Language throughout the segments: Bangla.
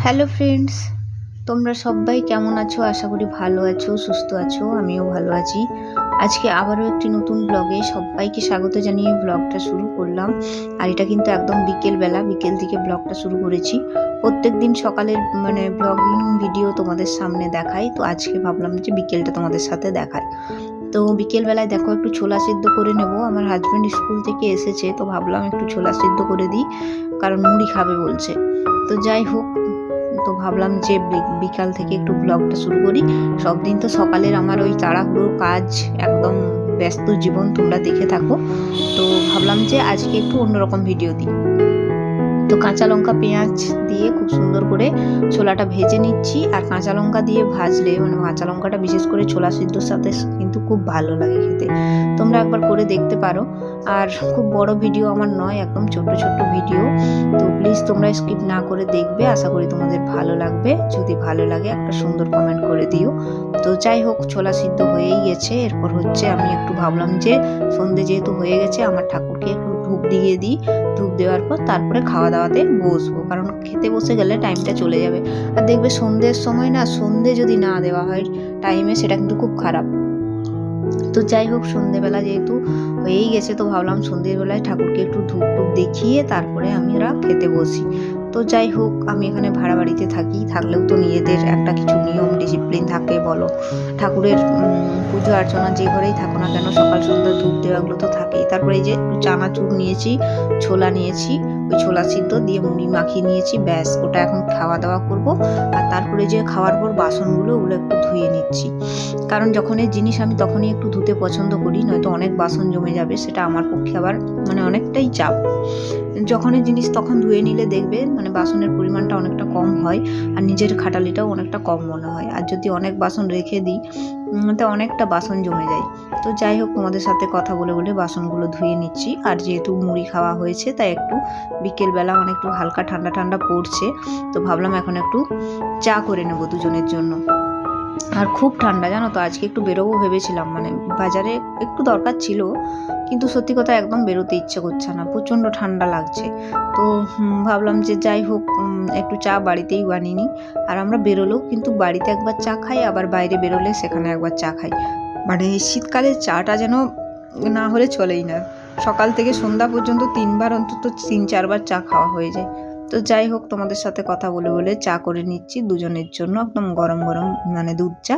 হ্যালো ফ্রেন্ডস, তোমরা সবাই কেমন আছো? আশা করি ভালো আছো, সুস্থ আছো। আমিও ভালো আছি। আজকে আবারও একটি নতুন ব্লগে সবাইকে স্বাগত জানিয়ে ব্লগটা শুরু করলাম। আর এটা কিন্তু একদম বিকেল থেকে ব্লগটা শুরু করেছি। প্রত্যেক দিন সকালের ব্লগিং ভিডিও তোমাদের সামনে দেখাই, তো আজকে ভাবলাম যে বিকেলটা তোমাদের সাথে দেখাই। তো বিকেলবেলায় দেখো একটু ছোলা সিদ্ধ করে নেব। আমার হাজব্যান্ড স্কুল থেকে এসেছে, তো ভাবলাম একটু ছোলা সিদ্ধ করে দিই, কারণ মুড়ি খাবে বলছে। তো যাই হোক, তো ভাবলাম যে বিকাল থেকে একটু ব্লগটা শুরু করি। সব দিন তো সকালের আমার ওই তাড়াহুড়ো কাজ, একদম ব্যস্ত জীবন, তোমরা দেখে থাকো। তো ভাবলাম যে আজকে একটু অন্যরকম ভিডিও দিই। তো কাঁচা লঙ্কা পেঁয়াজ দিয়ে খুব সুন্দর করে ছোলাটা ভেজে নিচ্ছি। আর কাঁচা লঙ্কা দিয়ে ভাজলে কাঁচা লঙ্কাটা বিশেষ করে ছোলা সিদ্ধর সাথে কিন্তু খুব ভালো লাগে খেতে। তোমরা একবার করে দেখতে পারো। আর খুব বড় ভিডিও আমার নয়, একদম ছোট্ট ছোট্ট ভিডিও। তো প্লিজ তোমরা স্কিপ না করে দেখবে, আশা করি তোমাদের ভালো লাগবে। যদি ভালো লাগে একটা সুন্দর কমেন্ট করে দিও। তো যাই হোক, ছোলা সিদ্ধ হয়েই গেছে। এরপর হচ্ছে আমি একটু ভাবলাম যে সন্ধে যেহেতু হয়ে গেছে, আমার ঠাকুরকে একটু ধূপ দিয়ে দিই। ধূপ দেওয়ার পর তারপরে খাওয়া দাওয়াতে বসবো, কারণ খেতে বসে গেলে টাইমটা চলে যাবে। আর দেখবে সন্ধ্যের সময় না, সন্ধে যদি না দেওয়া হয় টাইমে, সেটা কিন্তু খুব খারাপ। তো যাই হোক, সন্ধেবেলা যেহেতু হয়েই গেছে, তো ভাবলাম সন্ধেবেলায় ঠাকুরকে একটু ধূপ টুপ দেখিয়ে তারপরে আমরা খেতে বসি। তো যাই হোক, আমি এখানে ভাড়া বাড়িতে থাকি, থাকলেও তো নিজেদের একটা কিছু নিয়ম ডিসিপ্লিন থাকে বলো। ঠাকুরের পুজো অর্চনা যে ঘরেই থাকো না কেন, সকাল সন্ধ্যা ধূপ দেওয়াগুলো তো থাকেই। তারপরে এই যে একটু চানাচুর নিয়েছি, ছোলা নিয়েছি, ওই ছোলা সিদ্ধ দিয়ে মুড়ি মাখিয়ে নিয়েছি, ব্যাস ওটা এখন খাওয়া দাওয়া করব। আর তারপরে যে খাওয়ার পর বাসনগুলো ওগুলো একটু ধুয়ে নিচ্ছি, কারণ যখন এই জিনিস আমি তখনই একটু ধুতে পছন্দ করি, নয়তো অনেক বাসন জমে যাবে, সেটা আমার পক্ষে আবার অনেকটাই চাপ। যখন এই জিনিস তখন ধুয়ে নিলে দেখবে বাসনের পরিমাণটা অনেকটা কম হয়, আর নিজের খাটালিটাও অনেকটা কম মনে হয়। আর যদি অনেক বাসন রেখে দিই, তো অনেকটা বাসন জমে যায়। তো যাই হোক, তোমাদের সাথে কথা বলে বলে বাসনগুলো ধুয়ে নিচ্ছি। আর যেহেতু মুড়ি খাওয়া হয়েছে, তাই একটু বিকেলবেলা একটু হালকা ঠান্ডা ঠান্ডা পড়ছে, তো ভাবলাম এখন একটু চা করে নেব দুজনের জন্য। আর খুব ঠান্ডা, জানো তো, আজকে একটু বেরোবো ভেবেছিলাম, বাজারে একটু দরকার ছিল, কিন্তু সত্যি কথা একদম বেরোতে ইচ্ছে করছে না, প্রচণ্ড ঠান্ডা লাগছে। তো ভাবলাম যে যাই হোক, একটু চা বাড়িতেই বানিয়ে নিই। আর আমরা বেরোলেও কিন্তু বাড়িতে একবার চা খাই, আবার বাইরে বেরোলে সেখানে একবার চা খাই। শীতকালে চাটা যেন না হলে চলেই না। সকাল থেকে সন্ধ্যা পর্যন্ত 3বার অন্তত 3-4বার চা খাওয়া হয়ে যায়। তো যাই হোক, তোমাদের সাথে কথা বলে বলে চা করে নিচ্ছি দুজনের জন্য, একদম গরম গরম দুধ চা।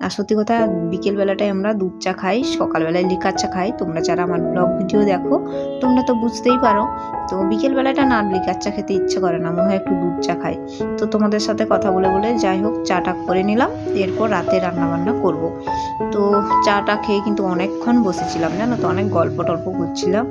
আর সত্যি কথা, বিকেলবেলাটায় আমরা দুধ চা খাই, সকালবেলায় লিকার চা খাই। তোমরা যারা আমার ব্লগ ভিডিও দেখো, তোমরা তো বুঝতেই পারো। তো বিকেলবেলাটা না লিকার চা খেতে ইচ্ছে করে না, মনে হয় একটু দুধ চা খাই। তো তোমাদের সাথে কথা বলে বলে যাই হোক চাটা করে নিলাম। এরপর রাতে রান্নাবান্না করব। তো চাটা খেয়ে কিন্তু অনেকক্ষণ বসেছিলাম, জানো তো, অনেক গল্প টল্প করছিলাম,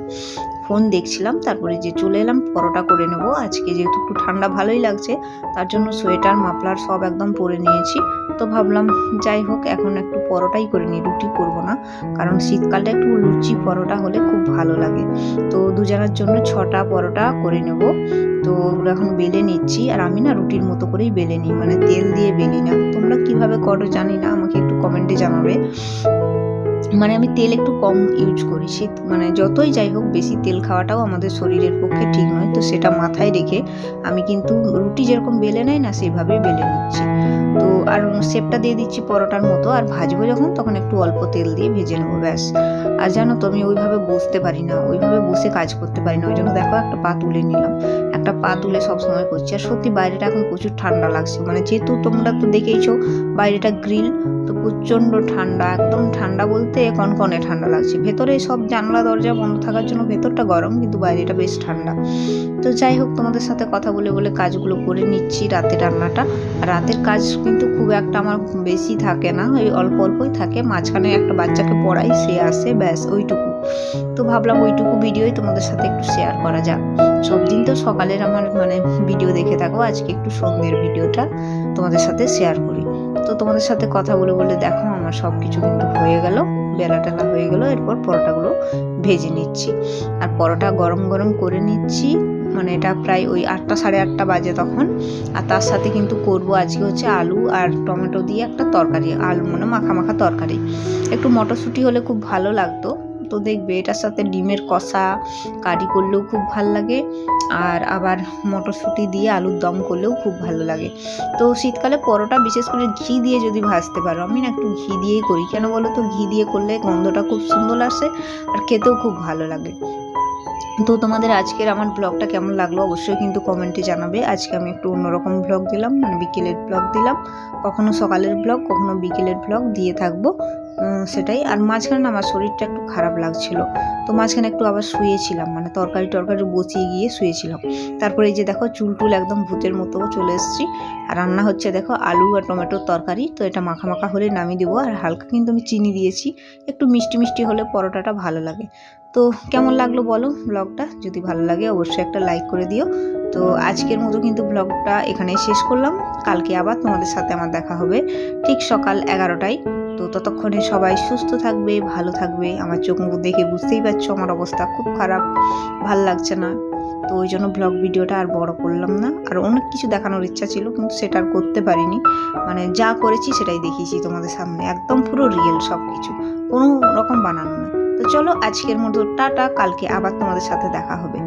ফোন দেখছিলাম। তারপরে যে চলে এলাম পরোটা করে নেব। আজকে যেহেতু একটু ঠান্ডা ভালোই লাগছে, তার জন্য সোয়েটার মাফলার সব একদম পরে নিয়েছি। তো ভাবলাম যাই হোক, এখন একটু পরোটাই করে নিই, রুটি করব না, কারণ শীতকালটা একটু লুচি পরোটা হলে খুব ভালো লাগে। তো দুজনের জন্য 6টা পরোটা করে নেব। তো ওগুলো এখন বেলে নিচ্ছি। আর আমি না রুটির মতো করেই বেলে নিই, তেল দিয়ে বেলি না। তোমরা কিভাবে করো জানি না, আমাকে একটু কমেন্টে জানাবে। আমি তেল একটু কম ইউজ করি। শীত যতই যাই হোক, বেশি তেল খাওয়াটাও আমাদের শরীরের পক্ষে ঠিক নয়। তো সেটা মাথায় রেখে আমি কিন্তু রুটি যেরকম বেলে নেই না, সেভাবেই বেলে নিচ্ছি। তো আর শেপটা দিয়ে দিচ্ছি পরোটার মতো। আর ভাজবো যখন, তখন একটু অল্প তেল দিয়ে ভেজে নেবো, ব্যাস। আর জানো তো, আমি ওইভাবে বসতে পারি না, ওইভাবে বসে কাজ করতে পারি না। ওই জন্য দেখো একটা পা তুলে নিলাম, একটা পা তুলে সবসময় করছি। আর সত্যি বাইরেটা এখন প্রচুর ঠান্ডা লাগছে, যেহেতু তোমরা তো দেখেইছো বাইরেটা গ্রিল, তো প্রচণ্ড ঠান্ডা, একদম ঠান্ডা বলতে কনকনে ঠান্ডা লাগছে। ভেতরে সব জানলা দরজা বন্ধ থাকার জন্য ভেতরটা গরম, কিন্তু বাইরেটা বেশ ঠান্ডা। তো যাই হোক, তোমাদের সাথে কথা বলে বলে কাজগুলো করে নিচ্ছি, রাতের রান্নাটা। রাতের কাজ কিন্তু খুব একটা আমার বেশি থাকে না, ওই অল্প অল্পই থাকে। মাঝখানে একটা বাচ্চাকে পড়াই, সে আসে, ব্যাস ওইটুকু। তো ভাবলাম ওইটুকু ভিডিওই তোমাদের সাথে একটু শেয়ার করা যাক। সব দিন তো সকালের আমার ভিডিও দেখে থাকো, আজকে একটু সন্ধ্যের ভিডিওটা তোমাদের সাথে শেয়ার করি। তো তোমাদের সাথে কথা বলে বলে দেখো আমার সব কিছু কিন্তু হয়ে গেল, বেলা টেলা হয়ে গেল। এরপর পরোটাগুলো ভেজে নিচ্ছি। আর পরোটা গরম গরম করে নিচ্ছি, এটা প্রায় ওই 8টা 8:30 বাজে তখন। আর তার সাথে কিন্তু করব আজকে হচ্ছে আলু আর টমেটো দিয়ে একটা তরকারি, আলু মাখা মাখা তরকারি। একটু মটরশুঁটি হলে খুব ভালো লাগতো, তো দেখবে এটার সাথে ডিমের কষা কারি করলেও খুব ভাল লাগে, আর আবার মটরশুঁটি দিয়ে আলুর দম করলেও খুব ভালো লাগে। তো শীতকালে পরোটা বিশেষ করে ঘি দিয়ে যদি ভাজতে পারো, আমি না একটু ঘি দিয়েই করি, কেন বলো তো, ঘি দিয়ে করলে গন্ধটা খুব সুন্দর আসে আর খেতেও খুব ভালো লাগে। তো তোমাদের আজকের আমার ব্লগটা কেমন লাগলো অবশ্যই কিন্তু কমেন্টে জানাবে। আজকে আমি একটু অন্যরকম ব্লগ দিলাম, মানে বিকেলের ব্লগ দিলাম, কখনো সকালের ব্লগ কখনো বিকেলের ব্লগ দিয়ে থাকবো, সেটাই। আর মাঝখানে না আমার শরীরটা একটু খারাপ লাগছিল, তো মাঝখানে একটু আবার শুয়েছিলাম, মানে তরকারি বসিয়ে গিয়ে শুয়েছিলাম। তারপরে এই যে দেখো চুল একদম ভূতের মতো চলে এসেছি, আর রান্না হচ্ছে দেখো আলু আর টমেটোর তরকারি। তো এটা মাখা মাখা হলে নামিয়ে দেবো, আর হালকা কিন্তু আমি চিনি দিয়েছি, একটু মিষ্টি মিষ্টি হলে পরোটাটা ভালো লাগে। তো কেমন লাগলো বলো ব্লগটা, যদি ভালো লাগে অবশ্যই একটা লাইক করে দিও। তো আজকের মতো কিন্তু ব্লগটা এখানেই শেষ করলাম, কালকে আবার তোমাদের সাথে আমার দেখা হবে ঠিক সকাল 11টায়। তো ততক্ষণে সবাই সুস্থ থাকবে, ভালো থাকবে। আমার চোখ মুখ দেখে বুঝতেই পারছো আমার অবস্থা খুব খারাপ, ভাল লাগছে না, তো ওই জন্য ব্লগ ভিডিওটা আর বড় করলাম না। আর অনেক কিছু দেখানোর ইচ্ছা ছিল কিন্তু সেটা আর করতে পারিনি, মানে যা করেছি সেটাই দেখিয়েছি তোমাদের সামনে, একদম পুরো রিয়েল সব কিছু, কোনো রকম বানানো না। তো চলো আজকের মতো টাটা, কালকে আবার তোমাদের সাথে দেখা হবে।